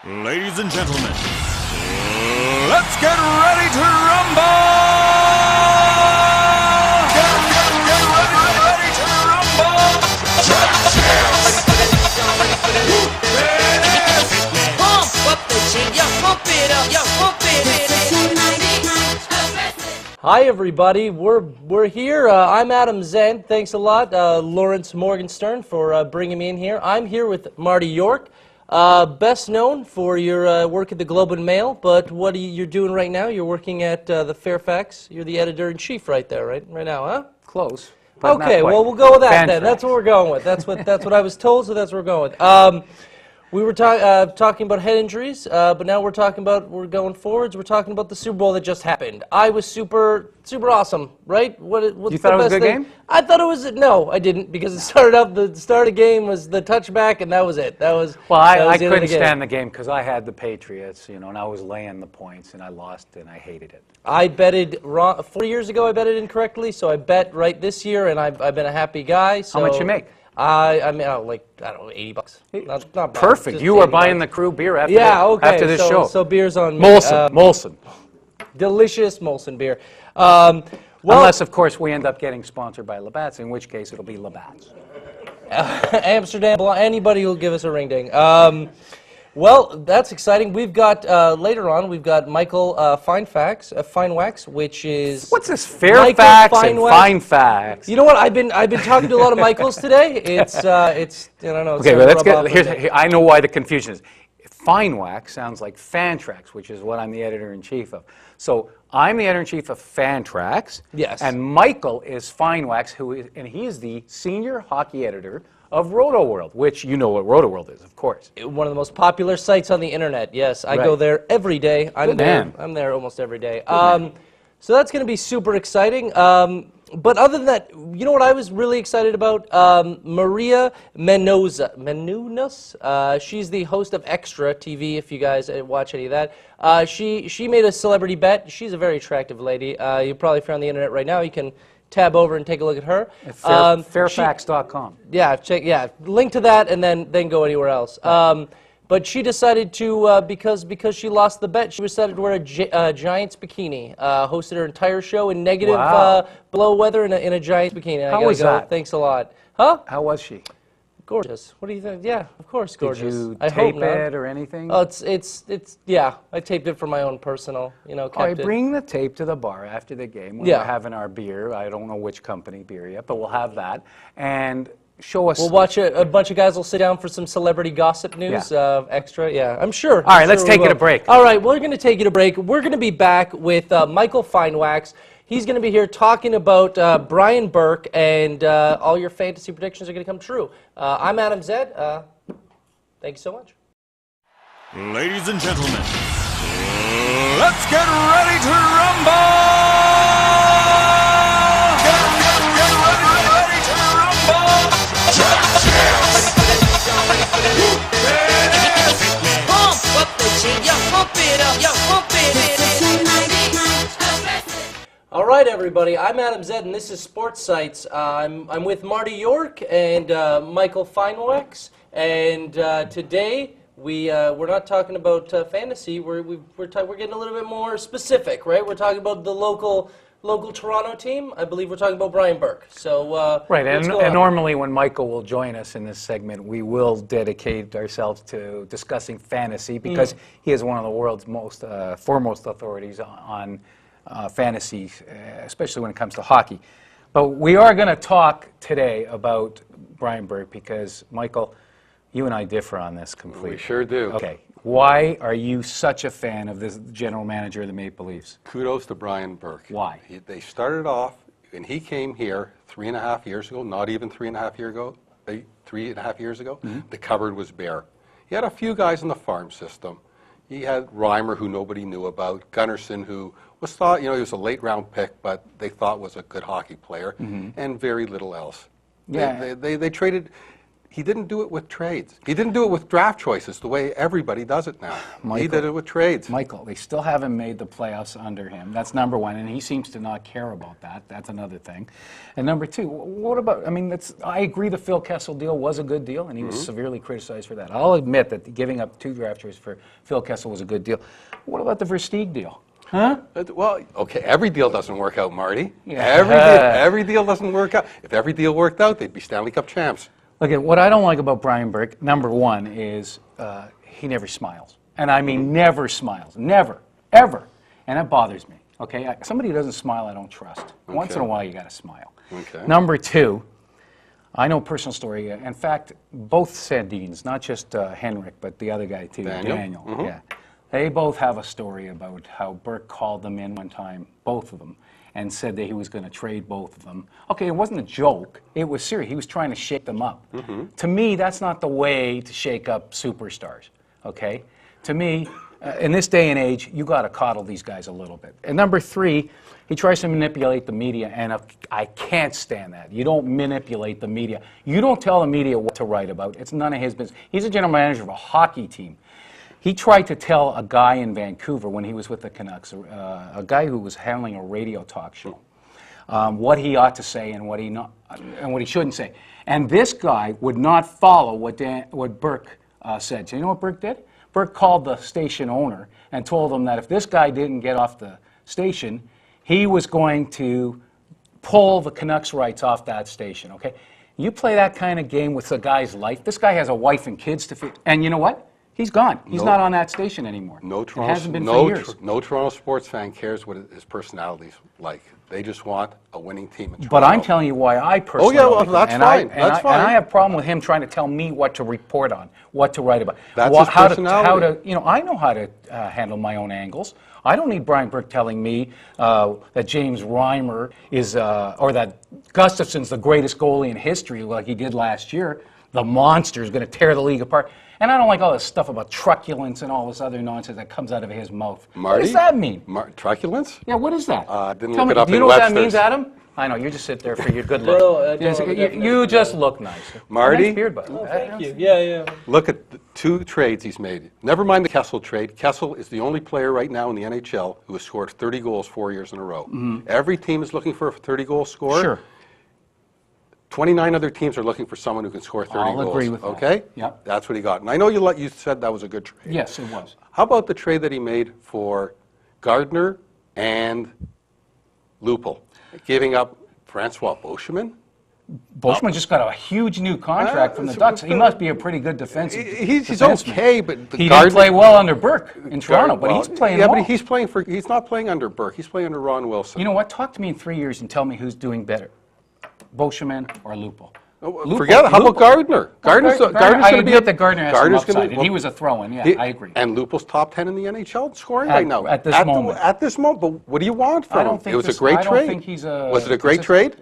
Ladies and gentlemen, let's get ready to rumble! Get ready to rumble! Pump up the jig, yo, pump it up, yo, pump it. Hi everybody, we're here. I'm Adam Zen. Thanks a lot, Lawrence Morgenstern, for bringing me in here. I'm here with Marty York, best known for your work at the Globe and Mail. But what are you're doing right now? You're working at the Fairfax. You're the editor-in-chief right there, right now, huh? Close. But Okay, well we'll go with that then. That's what we're going with. That's what I was told, so that's what we're going with. We were talking about head injuries, but now we're going forwards. We're talking about the Super Bowl that just happened. I was super awesome, right? What's You thought the it was a best good thing? game? I thought it was, no, I didn't, because the start of the game was the touchback, and that was it. Well, I couldn't stand the game because I had the Patriots, you know, and I was laying the points, and I lost, and I hated it. I betted wrong 4 years ago. I betted incorrectly, so I bet right this year, and I've been a happy guy. So How much you make? I mean, like, I don't know, $80. Not bad. Perfect. Just You are $80. buying the crew beer after, Okay, this so, show. So beer's on me. Molson. Delicious Molson beer. Unless, of course, we end up getting sponsored by Labatt's, in which case it'll be Labatt's. Amsterdam, anybody who'll give us a ring ding. Well, that's exciting. We've got, later on, we've got Michael Finewax, which is... What's this, Fairfax and Finefax? You know what? I've been talking to a lot of Michaels today. It's I don't know. Okay, but let's get, I know why the confusion is. Finewax sounds like Fantrax, which is what I'm the editor-in-chief of. So I'm the editor-in-chief of Fantrax. Yes. And Michael is Finewax, and he is the senior hockey editor of Rotoworld, which you know what Rotoworld is, of course. One of the most popular sites on the internet. Yes, I go there every day. I'm there almost every day. So that's going to be super exciting. But other than that, you know what I was really excited about? Maria Menounos. She's the host of Extra TV, if you guys watch any of that. She made a celebrity bet. She's a very attractive lady. You're probably if you're on the internet right now, you can tab over and take a look at her. At Fairfax.com. Yeah, link to that and then go anywhere else. But she decided to, because she lost the bet, she decided to wear a Giants bikini. Hosted her entire show in negative below weather in a Giants bikini. How was that? Thanks a lot. Huh? How was she? Gorgeous. What do you think? Yeah, of course, gorgeous. Did you I hope tape not. it or anything? Oh, yeah. I taped it for my own personal, kept All right, it. bring the tape to the bar after the game when we're having our beer. I don't know which company beer yet, but we'll have that. And show us. We'll watch it. A bunch of guys will sit down for some celebrity gossip news. Extra, yeah, I'm sure. All right, let's take it a break. All right, we're going to take it a break. We're going to be back with Michael Finewax. He's going to be here talking about Brian Burke, and all your fantasy predictions are going to come true. I'm Adam Zed. Thank you so much. Ladies and gentlemen, let's get ready to rumble! Get ready to rumble! Pump up the jig, yo, pump it up, yo, pump it. All right, everybody. I'm Adam Zed, and this is SPORTSITE. I'm with Marty York and Michael Finewax, and today we're not talking about fantasy. We're getting a little bit more specific, right? We're talking about the local Toronto team. I believe we're talking about Brian Burke. So right, and normally when Michael will join us in this segment, we will dedicate ourselves to discussing fantasy because he is one of the world's most foremost authorities on fantasy, especially when it comes to hockey. But we are going to talk today about Brian Burke because, Michael, you and I differ on this completely. We sure do. Okay. Why are you such a fan of this general manager of the Maple Leafs? Kudos to Brian Burke. Why? They started off, and he came here 3.5 years ago, not even 3.5 years ago, 3.5 years ago, the cupboard was bare. He had a few guys in the farm system. He had Reimer, who nobody knew about, Gunnarsson, who was thought, he was a late round pick, but they thought was a good hockey player, and very little else. Yeah. They traded. He didn't do it with trades. He didn't do it with draft choices the way everybody does it now. He did it with trades. Michael, they still haven't made the playoffs under him. That's number one, and he seems to not care about that. That's another thing. And number two, what about, I mean, I agree the Phil Kessel deal was a good deal, and he was severely criticized for that. I'll admit that giving up 2 draft choices for Phil Kessel was a good deal. What about the Versteeg deal? Huh? Well, okay, every deal doesn't work out, Marty. Yeah. Every deal doesn't work out. If every deal worked out, they'd be Stanley Cup champs. Look, what I don't like about Brian Burke, number one, is he never smiles. And I mean never smiles. Never. Ever. And that bothers me. Okay? Somebody who doesn't smile, I don't trust. Once in a while, you got to smile. Okay. Number two, I know a personal story. In fact, both Sandines, not just Henrik, but the other guy too, Daniel. Yeah. They both have a story about how Burke called them in one time, both of them, and said that he was going to trade both of them. Okay, it wasn't a joke. It was serious. He was trying to shake them up. To me, that's not the way to shake up superstars, okay? To me, in this day and age, you got to coddle these guys a little bit. And number three, he tries to manipulate the media, and I can't stand that. You don't manipulate the media. You don't tell the media what to write about. It's none of his business. He's a general manager of a hockey team. He tried to tell a guy in Vancouver when he was with the Canucks, a guy who was handling a radio talk show, what he ought to say and what he shouldn't say. And this guy would not follow what Burke said. So you know what Burke did? Burke called the station owner and told him that if this guy didn't get off the station, he was going to pull the Canucks rights off that station. Okay, you play that kind of game with a guy's life. This guy has a wife and kids to feed, and you know what? He's gone. He's not on that station anymore. Hasn't been for years. No Toronto sports fan cares what his personality's like. They just want a winning team in Toronto. But I'm telling you why I personally well, that's fine. That's fine. And I have a problem with him trying to tell me what to report on, what to write about. That's his personality. I know how to handle my own angles. I don't need Brian Burke telling me that James Reimer is, or that Gustafson's the greatest goalie in history like he did last year. The monster is going to tear the league apart. And I don't like all this stuff about truculence and all this other nonsense that comes out of his mouth. Marty? What does that mean? Truculence? Yeah, what is that? Didn't look it up do you in know what that Webster's. means, Adam? I know, you just sit there for your good look. You just look nice. Marty? Nice beard, bud. Thank you. Yeah. Look at the 2 trades he's made. Never mind the Kessel trade. Kessel is the only player right now in the NHL who has scored 30 goals 4 years in a row. Every team is looking for a 30-goal scorer. Sure. 29 other teams are looking for someone who can score 30 goals. I'll agree with that. Okay? Yep. That's what he got. And I know you said that was a good trade. Yes, it was. How about the trade that he made for Gardner and Lupul, giving up Francois Beauchemin? Beauchemin just got a huge new contract from the Ducks. He must be a pretty good defensive He's defenseman. okay, but he didn't play well under Burke in Toronto, but he's playing well. Yeah, but he's not playing under Burke. He's playing under Ron Wilson. You know what? Talk to me in 3 years and tell me who's doing better, Beauchemin or Lupul. Forget it. How about Gardner? Gardner's going to be. I admit that Gardner has some upside, and he was a throw-in. Yeah, I agree. And Lupul's top 10 in the NHL scoring right now. At this moment. At this moment. But what do you want from him? It was a great trade. I don't think he's a. Was it a great trade?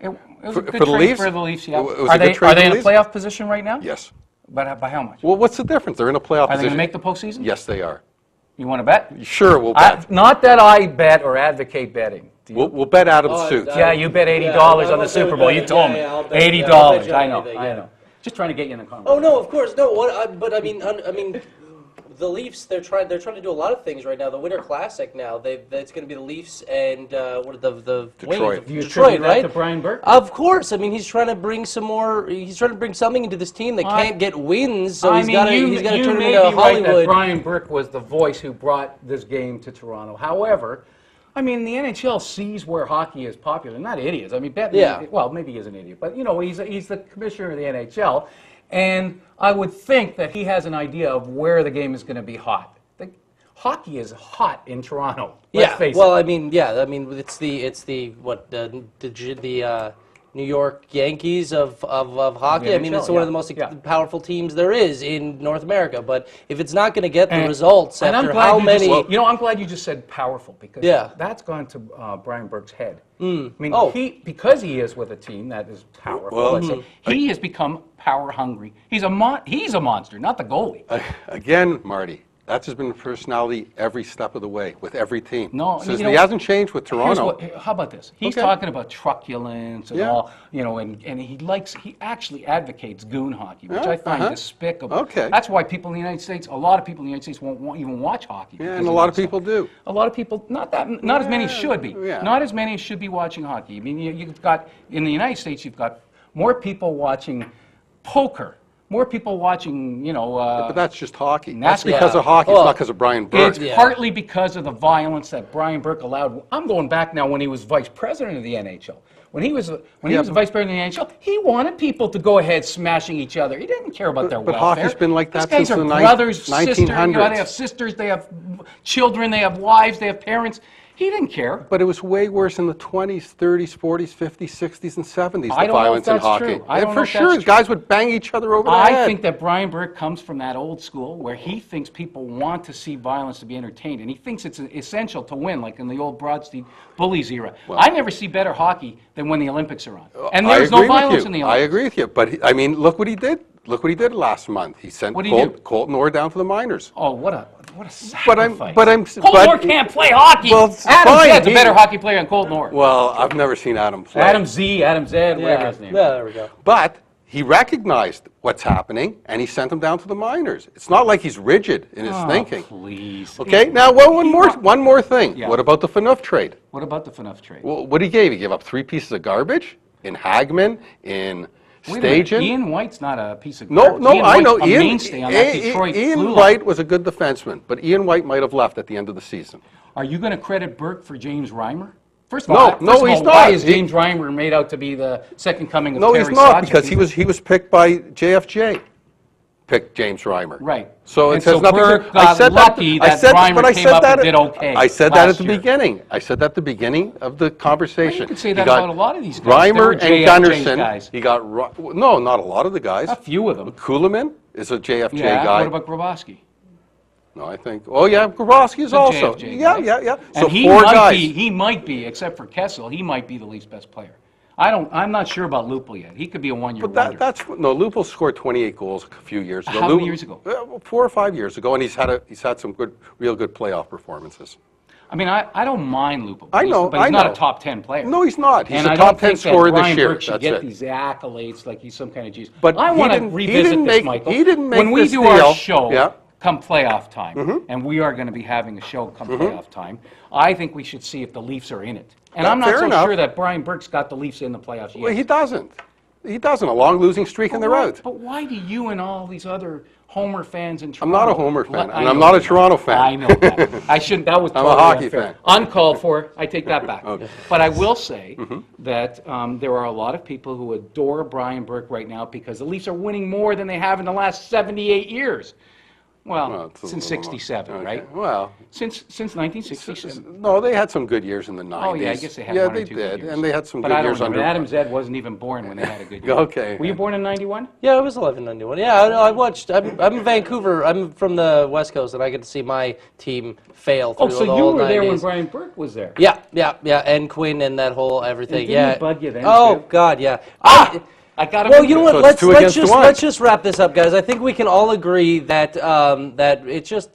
It was a good for the trade Leafs? for the Leafs. Yeah. It was a good trade Are for they the in a Leafs? playoff position right now? Yes. But by how much? Well, what's the difference? They're in a playoff Are they position. going to make the postseason? Yes, they are. You want to bet? Sure, we'll bet. Not that I bet or advocate betting. We'll bet Adam's suit. Yeah, you bet $80 on the Super Bowl. You told me $80. I know. Just trying to get you in the conversation. Oh no, of course no. But I mean, the Leafs. They're trying to do a lot of things right now. The Winter Classic now. It's going to be the Leafs and what are the Detroit. Wings? Detroit, right? To Brian Burke? Of course. I mean, he's trying to bring some more. He's trying to bring something into this team that can't get wins. So he's got to turn it into Hollywood. Right that Brian Burke was the voice who brought this game to Toronto. However, I mean, the NHL sees where hockey is popular. Not idiots. I mean, well, maybe he is an idiot, but you know, he's the commissioner of the NHL, and I would think that he has an idea of where the game is going to be hot. Hockey is hot in Toronto. Let's face it. Well, I mean, it's the New York Yankees of hockey. I mean, it's one of the most powerful teams there is in North America. But if it's not going to get the results after how many... I'm glad you just said powerful, because that's gone to Brian Burke's head. I mean, because he is with a team that is powerful, he has become power hungry. He's a monster, not the goalie. Again, Marty, That's just been personality every step of the way with every team. No, so he hasn't changed with Toronto. How about this? He's talking about truculence and all, and he actually advocates goon hockey, which I find despicable. Okay. That's why people in the United States, a lot of people in the United States won't even watch hockey. Yeah, and a lot of people do. A lot of people, not as many should be. Yeah. Not as many should be watching hockey. I mean, you've got, in the United States, you've got more people watching poker. More people watching, but that's just hockey. NASCAR. That's because of hockey. It's not because of Brian Burke. It's partly because of the violence that Brian Burke allowed. I'm going back now when he was vice president of the NHL. When he was vice president of the NHL, he wanted people to go ahead smashing each other. He didn't care about their welfare. But hockey's been like that since the brothers, 1900s. Sisters, they have sisters, they have children, they have wives, they have parents. He didn't care. But it was way worse in the 20s, 30s, 40s, 50s, 60s, and 70s, I the don't know violence if that's in hockey. true. I don't know for if sure, that's guys would bang each other over the head. I think that Brian Burke comes from that old school where he thinks people want to see violence to be entertained, and he thinks it's essential to win, like in the old Broadsteed Bullies era. Well, I never see better hockey than when the Olympics are on. And there's no violence in the Olympics. I agree with you, but I mean, look what he did. Look what he did last month. He sent Colton Orr down to the minors. Oh, what a sacrifice. Colton Orr can't play hockey. Adam Zed's a better hockey player than Colton Orr. Well, I've never seen Adam play. Adam Zed, whatever his name. Yeah, there we go. But he recognized what's happening, and he sent him down to the minors. It's not like he's rigid in his thinking. Please. Okay, now one more thing. Yeah. What about the Phaneuf trade? What about the Phaneuf trade? Well, what he gave? He gave up 3 pieces of garbage in Hagman, in Stajan. Ian White's not a piece of garbage. No, I know. A mainstay on that Detroit Ian White was a good defenseman, but Ian White might have left at the end of the season. Are you going to credit Burke for James Reimer? First of all, he's not. Why is James Reimer made out to be the second coming of Terry No, he's not, Sawchuk? because he was picked by JFJ. Picked James Reimer. Right. So it says nothing. Burke got lucky that Reimer came up and did okay. I said that at the beginning. I said that at the beginning of the conversation. Well, you could say that about a lot of these guys. Reimer and Gunnarsson. He got no, not a lot of the guys. A few of them. Kuhlman is a JFJ guy. What about Grabowski? No, I think. Oh yeah, Grabowski is also. JFJ yeah. So and 4 guys. He might be, except for Kessel, he might be the least best player. I'm not sure about Lupul yet. He could be a one-year wonder. Lupul scored 28 goals a few years ago. How many years ago? 4 or 5 years ago, and he's had some real good playoff performances. I mean, I don't mind Lupul. I know, but he's not a top 10 player. No, he's not. He's and a top 10 scorer this year. Burke should get these accolades like he's some kind of genius. But I want to revisit this, Michael. He didn't make when we this do deal, our show come playoff time, and we are going to be having a show come playoff time, I think we should see if the Leafs are in it. And I'm not so sure that Brian Burke's got the Leafs in the playoffs yet. Well, he doesn't. He doesn't. A long losing streak and they're out. But why do you and all these other Homer fans in I'm Toronto? not a Homer fan, and I'm not a Toronto fan. I know that. I shouldn't. That was totally I'm a hockey unfair. fan. Uncalled for. I take that back. Okay. But I will say that there are a lot of people who adore Brian Burke right now because the Leafs are winning more than they have in the last 78 years. Well, since 67, right? Well, since 1967. No, they had some good years in the 90s. Oh, yeah, I guess they had one or or two good good years. and they had some but good I don't years remember. under. Adam Zed wasn't even born when they had a good year. Okay. Were you born in 91? Yeah, I was 1191. Yeah, I watched. I'm in Vancouver. I'm from the West Coast, and I get to see my team fail through the whole 90s. Oh, so you were there when Brian Burke was there? Yeah, and Quinn and that whole everything. And didn't he bug you then, Oh, too? God, yeah. I got Well, you know what? So let's just wrap this up, guys. I think we can all agree that that it's just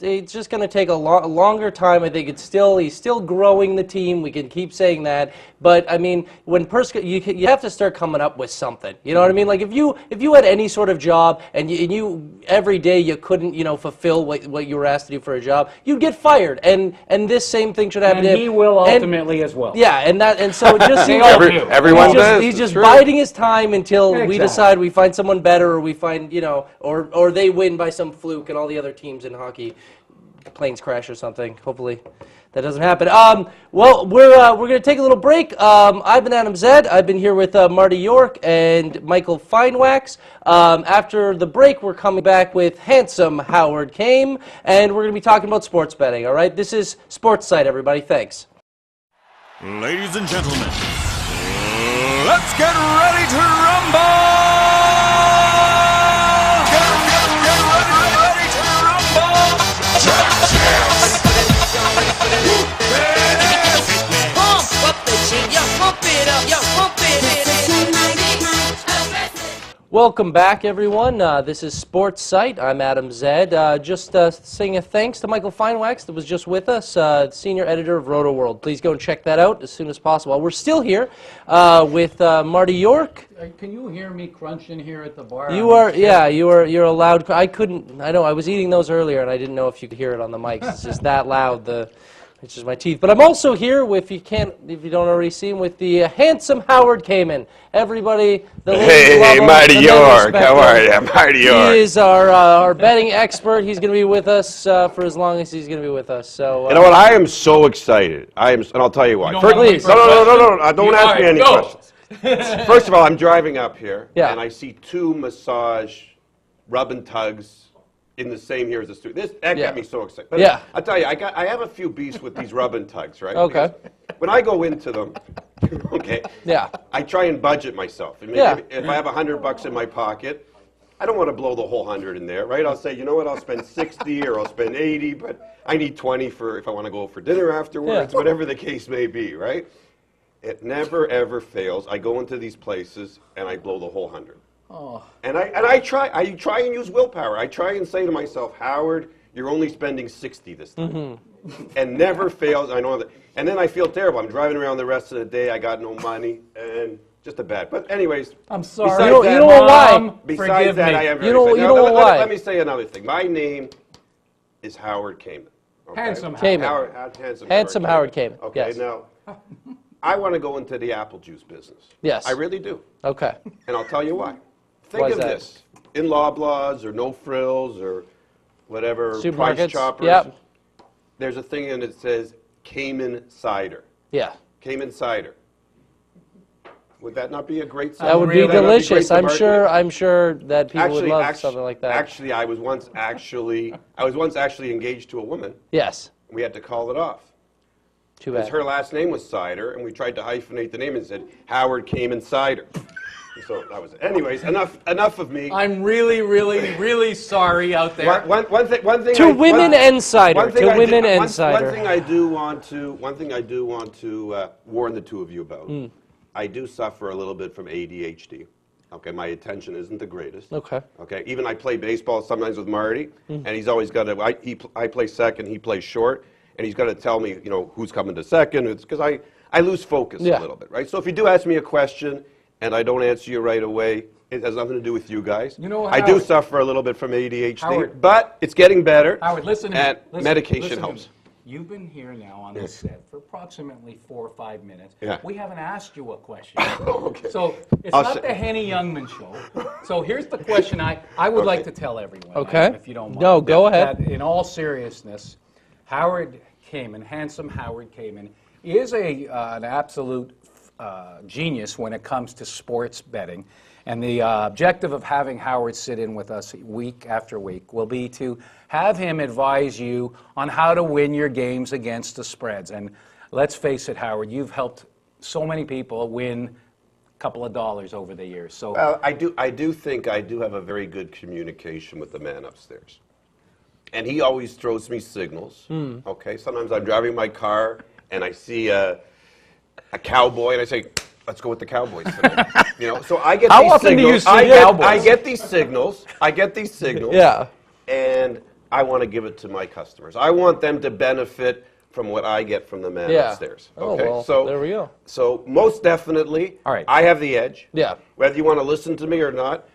going to take a longer time. I think he's still growing the team. We can keep saying that, but I mean, when you have to start coming up with something. You know what I mean? Like if you had any sort of job and you every day you couldn't fulfill what you were asked to do for a job, you'd get fired. And this same thing should happen to him. And he will ultimately as well. Yeah, and so it just seems like everyone does. He's just biding his time until we decide we find someone better, or we find, or they win by some fluke, and all the other teams in hockey, planes crash or something. Hopefully that doesn't happen. Well, we're going to take a little break. I've been Adam Zed. I've been here with Marty York and Michael Finewax. After the break, we're coming back with handsome Howard Kame, and we're going to be talking about sports betting, all right? This is SportsSite, everybody. Thanks. Ladies and gentlemen, let's get ready to rumble! Get ready to rumble! Pump up the gym, yo, pump it up, yo, pump it. Welcome back, everyone. This is SPORTSITE. I'm Adam Zed. Just saying a thanks to Michael Finewax that was just with us, senior editor of Rotoworld. Please go and check that out as soon as possible. We're still here with Marty York. Can you hear me crunching here at the bar? You are, yeah, you're allowed. I couldn't. I know. I was eating those earlier, and I didn't know if you could hear it on the mics. It's just that loud. It's just my teeth. But I'm also here with, if you don't already see him, with the handsome Howard Kamen. Everybody, the Hey, Marty York, how are you? Marty York. He is our betting expert. He's going to be with us for as long as he's going to be with us. So you know what? I am so excited. And I'll tell you why. Please. No. Don't ask me any questions. First of all, I'm driving up here, and I see 2 massage rub and tugs in the same here as the studio. That got me so excited. But I'll tell you, I have a few beefs with these rub and tugs, right? Okay. Because when I go into them, okay, I try and budget myself. I mean, if I have $100 in my pocket, I don't want to blow the whole 100 in there, right? I'll say, you know what, I'll spend 60 or I'll spend 80, but I need 20 for if I want to go for dinner afterwards, whatever the case may be, right? It never ever fails. I go into these places and I blow the whole 100. Oh. And I try and use willpower. I try and say to myself, Howard, you're only spending 60 this time. And never fails. I know that. And then I feel terrible. I'm driving around the rest of the day. I got no money and just a bad. But anyways, I'm sorry. You don't know why. Besides that, I am very you don't know why. Let me say another thing. My name is Howard Kamen. Okay? Handsome Kamen. Handsome Howard Kamen. Okay, yes. now I want to go into the apple juice business. Yes. I really do. Okay. And I'll tell you why. Think of this. In Loblaws or No Frills or whatever, Price Choppers, there's a thing and it says Cayman cider. Yeah. Cayman cider. Would that not be a great cider? That would be delicious. I'm sure that people would love something like that. Actually, I was once actually engaged to a woman. Yes. We had to call it off. Too bad. Because her last name was Cider, and we tried to hyphenate the name and said Howard Cayman Cider. So that was it. Anyways, enough of me. I'm really sorry out there. One thing. To women and cider. One thing I do want to warn the two of you about. I do suffer a little bit from ADHD. Okay, my attention isn't the greatest. Okay. Okay, even I play baseball sometimes with Marty, and he's always got to. I play second, he plays short, and he's got to tell me, who's coming to second. It's because I lose focus a little bit, right? So if you do ask me a question and I don't answer you right away, it has nothing to do with you guys. I do suffer a little bit from ADHD, but it's getting better. Howard, listen. And medication helps. You've been here now on the set for approximately 4 or 5 minutes. Yeah. We haven't asked you a question. Okay. So it's not the Henny Youngman show. So here's the question I would like to tell everyone. Okay. If you don't mind. No, go ahead. That in all seriousness, Howard Kamen, handsome Howard Kamen, is an absolute genius when it comes to sports betting. And the objective of having Howard sit in with us week after week will be to have him advise you on how to win your games against the spreads. And let's face it, Howard, you've helped so many people win a couple of dollars over the years. So well, I do think I do have a very good communication with the man upstairs. And he always throws me signals. Okay, sometimes I'm driving my car and I see a cowboy and I say, let's go with the Cowboys today. So I get How these often signals. do you see Cowboys? I get these signals. Yeah. And I want to give it to my customers. I want them to benefit from what I get from the man upstairs. Okay? Oh, well, so there we go. So most definitely, I have the edge. Yeah. Whether you want to listen to me or not,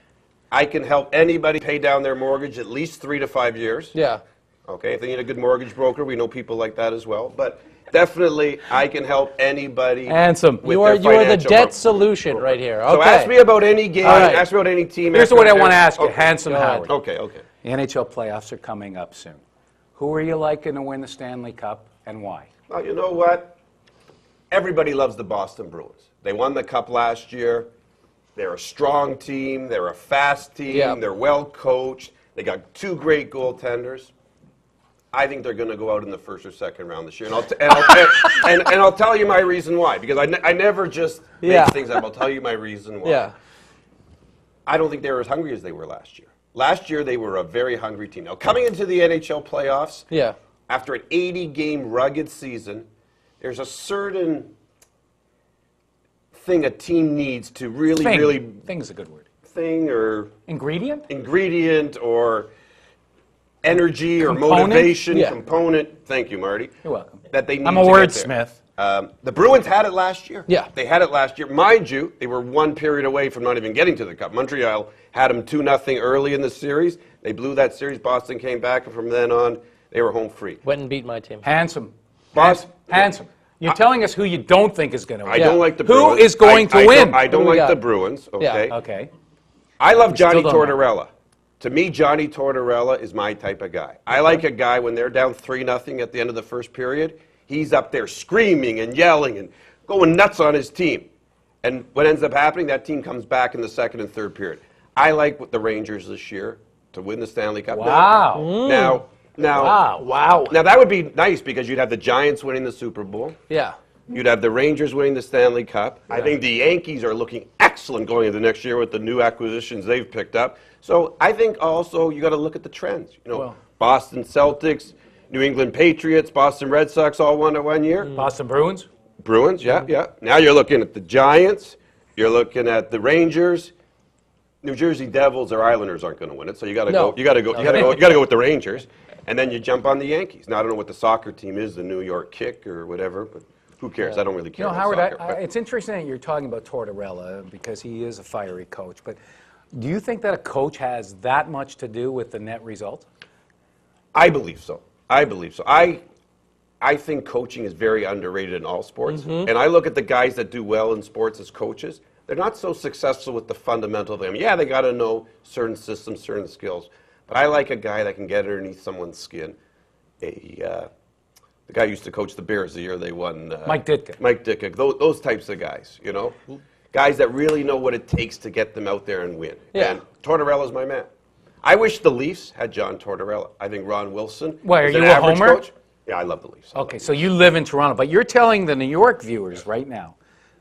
I can help anybody pay down their mortgage at least 3 to 5 years. Yeah. Okay, if they need a good mortgage broker, we know people like that as well. But definitely, I can help anybody. Handsome. You are the debt solution right here. Okay. So ask me about any game. Ask me about any team. Here's what I want to ask you, handsome Howard. Okay. The NHL playoffs are coming up soon. Who are you liking to win the Stanley Cup and why? Well, you know what? Everybody loves the Boston Bruins. They won the Cup last year. They're a strong team. They're a fast team. Yep. They're well coached. They got 2 great goaltenders. I think they're going to go out in the first or second round this year, and I'll tell you my reason why. Because I never just make things up. I'll tell you my reason why. Yeah. I don't think they were as hungry as they were last year. Last year they were a very hungry team. Now coming into the NHL playoffs, after an 80-game rugged season, there's a certain thing a team needs to really Thing's a good word. thing or ingredient or energy or component? motivation component. Thank you, Marty. You're welcome. That they need I'm a to wordsmith. The Bruins had it last year. Yeah. They had it last year. Mind you, they were one period away from not even getting to the Cup. Montreal had them 2-0 early in the series. They blew that series. Boston came back, and from then on, they were home free. Went and beat my team. Handsome. Boston. Handsome. You're telling us who you don't think is going to win. I don't like the Bruins. Who is going to win? I don't like the Bruins, okay? Yeah. Okay. I love Johnny still don't know. Tortorella. To me, Johnny Tortorella is my type of guy. I like a guy when they're down 3-0 at the end of the first period. He's up there screaming and yelling and going nuts on his team. And what ends up happening, that team comes back in the second and third period. I like the Rangers this year to win the Stanley Cup. Wow. Now, that would be nice because you'd have the Giants winning the Super Bowl. Yeah. You'd have the Rangers winning the Stanley Cup. I think the Yankees are looking excellent going into next year with the new acquisitions they've picked up. So I think also you got to look at the trends. You know, Boston Celtics, New England Patriots, Boston Red Sox all won it 1 year. Boston Bruins. Bruins, yeah. Now you're looking at the Giants. You're looking at the Rangers. New Jersey Devils or Islanders aren't going to win it, so you got to go. You got to go with the Rangers, and then you jump on the Yankees. Now I don't know what the soccer team is, the New York Kick or whatever, but who cares? I don't really care. You know, about Howard, soccer, it's interesting that you're talking about Tortorella because he is a fiery coach. But do you think that a coach has that much to do with the net result? I believe so. I think coaching is very underrated in all sports, and I look at the guys that do well in sports as coaches. They're not so successful with the fundamental thing. Yeah, they got to know certain systems, certain skills. But I like a guy that can get underneath someone's skin. The guy used to coach the Bears the year they won. Mike Ditka. Mike Ditka. Those types of guys, you know? Guys that really know what it takes to get them out there and win. Yeah. And Tortorella's my man. I wish the Leafs had John Tortorella. I think Ron Wilson Why, are is you an a average homer? coach. Yeah, I love the Leafs. Okay, so you live in Toronto, but you're telling the New York viewers right now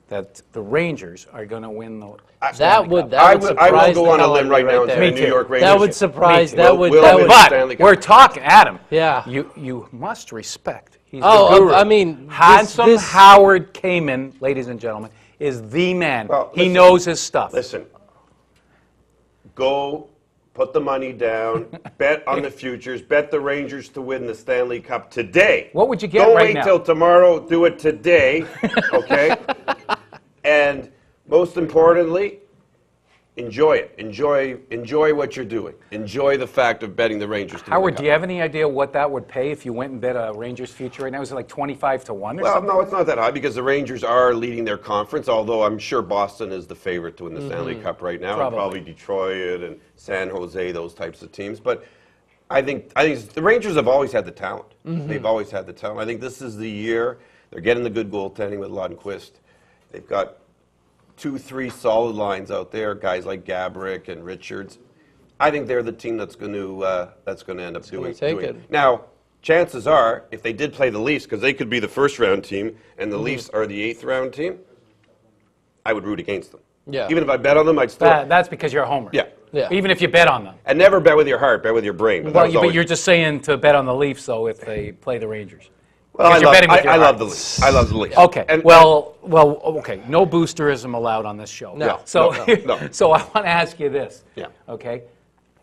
that the Rangers are going to win the That would I surprise will go the on a hell limb out right of now me and right say there. New York Rangers. That would surprise. Will win the But Stanley Cup. we're talking, Adam. Yeah. You must respect. He's Oh, the guru. I mean, Handsome this- Howard Kamen, ladies and gentlemen, is the man. Well, he listen, knows his stuff. Listen, go put the money down, bet on the futures, bet the Rangers to win the Stanley Cup today. What would you get Don't right wait now? till tomorrow, do it today, okay? And most importantly, enjoy it. Enjoy what you're doing. Enjoy the fact of betting the Rangers to win Howard, the do Cup. you have any idea what that would pay if you went and bet a Rangers future right now? Is it like 25 to 1 or Well, something? no, it's not that high because the Rangers are leading their conference, although I'm sure Boston is the favorite to win the Stanley Cup right now. And probably Detroit and San Jose, those types of teams. But I think the Rangers have always had the talent. They've always had the talent. I think this is the year. They're getting the good goaltending with Lundqvist. They've got 2-3 solid lines out there, guys like Gaborik and Richards. I think they're the team that's going to end up doing it. Now, chances are, if they did play the Leafs, because they could be the first-round team, and the Leafs are the 8th-round team, I would root against them. Yeah. Even if I bet on them, I'd still. That's because you're a homer. Yeah. Even if you bet on them. And never bet with your heart, bet with your brain. But you're just saying to bet on the Leafs, though, if they play the Rangers. Well, Because you're betting with your I heart. love the Leafs. I love the Leafs. Okay. And- Okay. No boosterism allowed on this show. No, So, no. so I want to ask you this. Yeah. Okay.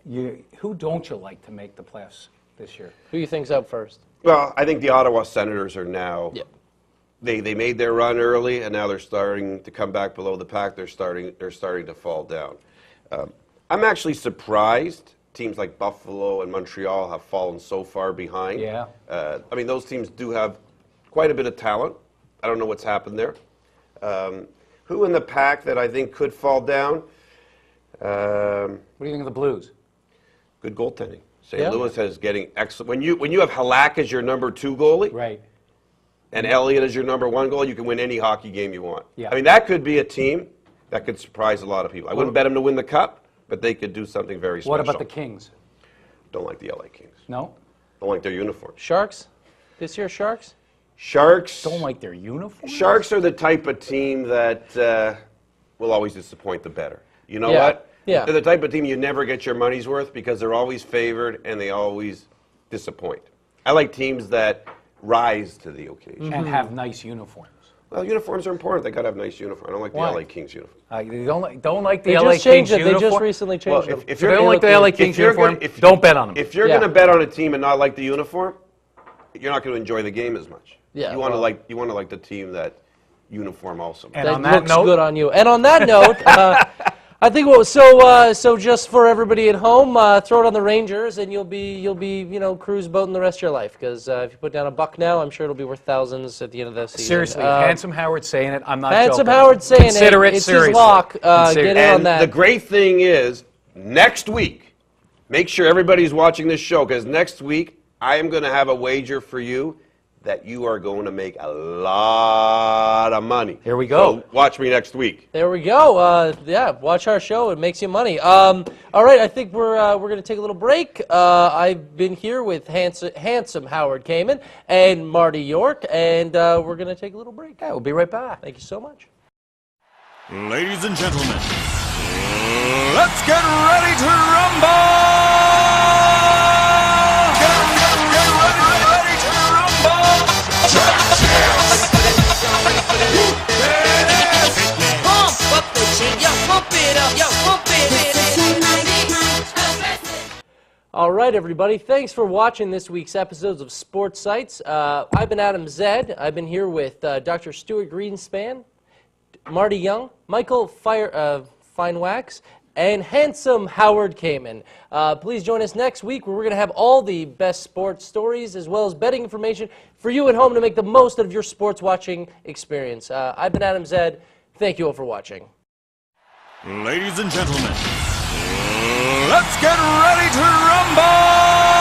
Who don't you like to make the playoffs this year? Who you think's out first? Well, I think the Ottawa Senators are now. Yeah. They made their run early, and now they're starting to come back below the pack. They're starting to fall down. I'm actually surprised teams like Buffalo and Montreal have fallen so far behind. Yeah. I mean, those teams do have quite a bit of talent. I don't know what's happened there. Who in the pack that I think could fall down? What do you think of the Blues? Good goaltending. St. Louis is getting excellent. When you have Halak as your number 2 goalie, Right. and Elliott as your number 1 goalie, you can win any hockey game you want. Yeah. I mean, that could be a team that could surprise a lot of people. I wouldn't bet them to win the Cup, but they could do something very special. What about the Kings? Don't like the LA Kings. No? Don't like their uniforms. Sharks? This year, Sharks? Sharks. Don't like their uniform? Sharks are the type of team that will always disappoint the better. You know Yeah. what? Yeah. They're the type of team you never get your money's worth because they're always favored and they always disappoint. I like teams that rise to the occasion. And have nice uniforms. Well, uniforms are important. They got to have nice uniform. I don't like the LA Kings uniform. You don't like the LA Kings uniform? They just recently changed it. If you don't like the LA Kings uniform, don't bet on them. If you're going to bet on a team and not like the uniform, you're not going to enjoy the game as much. Yeah, you want to like the team that uniform also. And on that note, good on you. And on that note, I think so just for everybody at home, throw it on the Rangers, and you'll be cruise boating the rest of your life. Because if you put down $1 now, I'm sure it'll be worth thousands at the end of the season. Seriously, Handsome Howard saying it. I'm not Handsome joking. Howard saying Consider it it's seriously. his lock. Get in on that. The great thing is, next week, make sure everybody's watching this show, because next week I am going to have a wager for you that you are going to make a lot of money. Here we go. So watch me next week. There we go. Yeah, watch our show. It makes you money. All right, I think we're going to take a little break. I've been here with handsome Howard Kamen and Marty York, and we're going to take a little break. Yeah, we'll be right back. Thank you so much. Ladies and gentlemen, let's get ready to rumble! All right, everybody. Thanks for watching this week's episodes of SPORTSITE. I've been Adam Zed. I've been here with Dr. Stuart Greenspan, Marty Young, Michael Finewax, and handsome Howard Kamen. Please join us next week where we're going to have all the best sports stories as well as betting information for you at home to make the most of your sports watching experience. I've been Adam Zed. Thank you all for watching. Ladies and gentlemen, let's get ready to rumble!